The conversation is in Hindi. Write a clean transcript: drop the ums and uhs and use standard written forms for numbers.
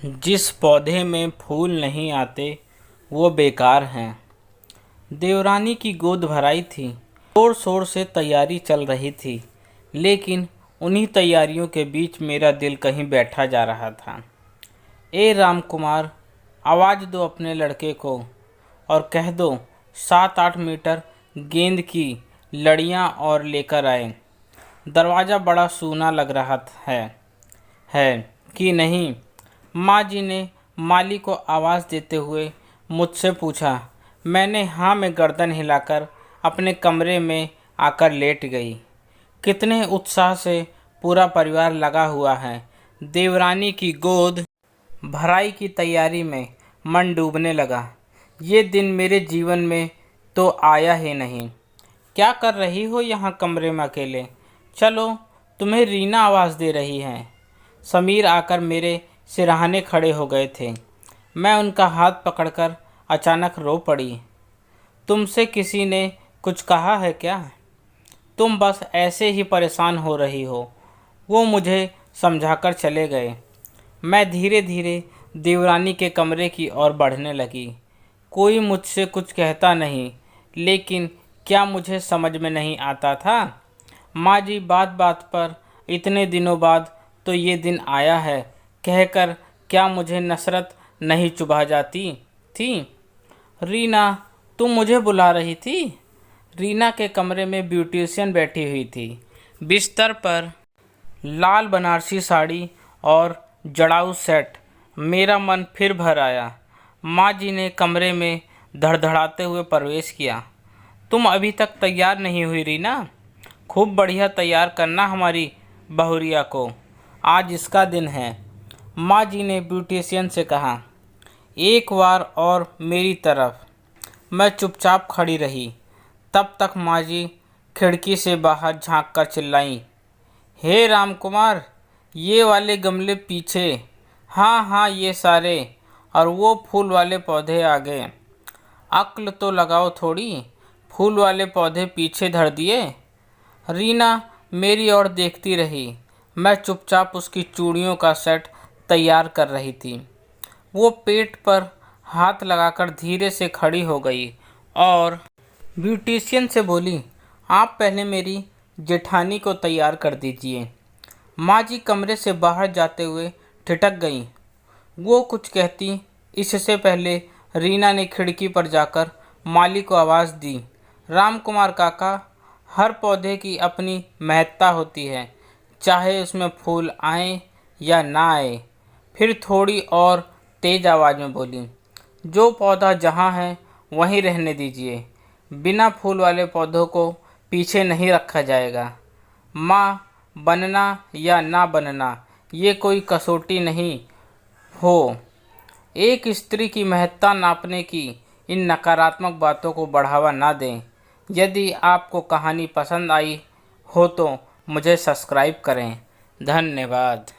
जिस पौधे में फूल नहीं आते वो बेकार हैं। देवरानी की गोद भराई थी। जोर शोर से तैयारी चल रही थी, लेकिन उन्हीं तैयारियों के बीच मेरा दिल कहीं बैठा जा रहा था। ए रामकुमार, आवाज़ दो अपने लड़के को और कह दो 7-8 मीटर गेंद की लड़ियाँ और लेकर आए। दरवाज़ा बड़ा सूना लग रहा है कि नहीं? माँ जी ने माली को आवाज़ देते हुए मुझसे पूछा। मैंने हाँ में गर्दन हिलाकर अपने कमरे में आकर लेट गई। कितने उत्साह से पूरा परिवार लगा हुआ है। देवरानी की गोद भराई की तैयारी में मन डूबने लगा। ये दिन मेरे जीवन में तो आया ही नहीं। क्या कर रही हो यहाँ कमरे में अकेले? चलो, तुम्हें रीना आवाज़ दे रही है। समीर आकर मेरे सिरहाने खड़े हो गए थे। मैं उनका हाथ पकड़कर अचानक रो पड़ी। तुमसे किसी ने कुछ कहा है क्या? तुम बस ऐसे ही परेशान हो रही हो, वो मुझे समझाकर चले गए। मैं धीरे धीरे देवरानी के कमरे की ओर बढ़ने लगी। कोई मुझसे कुछ कहता नहीं, लेकिन क्या मुझे समझ में नहीं आता था? माँ जी बात बात पर इतने दिनों बाद तो ये दिन आया है कहकर क्या मुझे नफ़रत नहीं चुभा जाती थी? रीना, तुम मुझे बुला रही थी? रीना के कमरे में ब्यूटिशियन बैठी हुई थी। बिस्तर पर लाल बनारसी साड़ी और जड़ाऊ सेट। मेरा मन फिर भर आया। माँ जी ने कमरे में धड़धड़ाते हुए प्रवेश किया। तुम अभी तक तैयार नहीं हुई रीना? खूब बढ़िया तैयार करना हमारी बहुरिया को, आज इसका दिन है। माँ जी ने ब्यूटिशियन से कहा। एक बार और मेरी तरफ। मैं चुपचाप खड़ी रही। तब तक माँ जी खिड़की से बाहर झांककर चिल्लाईं, हे रामकुमार, ये वाले गमले पीछे। हाँ हाँ, ये सारे, और वो फूल वाले पौधे आगे। अक्ल तो लगाओ थोड़ी, फूल वाले पौधे पीछे धर दिए। रीना मेरी ओर देखती रही। मैं चुपचाप उसकी चूड़ियों का सेट तैयार कर रही थी। वो पेट पर हाथ लगाकर धीरे से खड़ी हो गई और ब्यूटिशियन से बोली, आप पहले मेरी जेठानी को तैयार कर दीजिए। माँ जी कमरे से बाहर जाते हुए ठिठक गईं। वो कुछ कहती इससे पहले रीना ने खिड़की पर जाकर माली को आवाज़ दी, रामकुमार काका, हर पौधे की अपनी महत्ता होती है, चाहे उसमें फूल आए या ना आए। फिर थोड़ी और तेज़ आवाज़ में बोली, जो पौधा जहाँ है वहीं रहने दीजिए। बिना फूल वाले पौधों को पीछे नहीं रखा जाएगा। माँ बनना या ना बनना ये कोई कसौटी नहीं हो। एक स्त्री की महत्ता नापने की इन नकारात्मक बातों को बढ़ावा ना दें। यदि आपको कहानी पसंद आई हो तो मुझे सब्सक्राइब करें। धन्यवाद।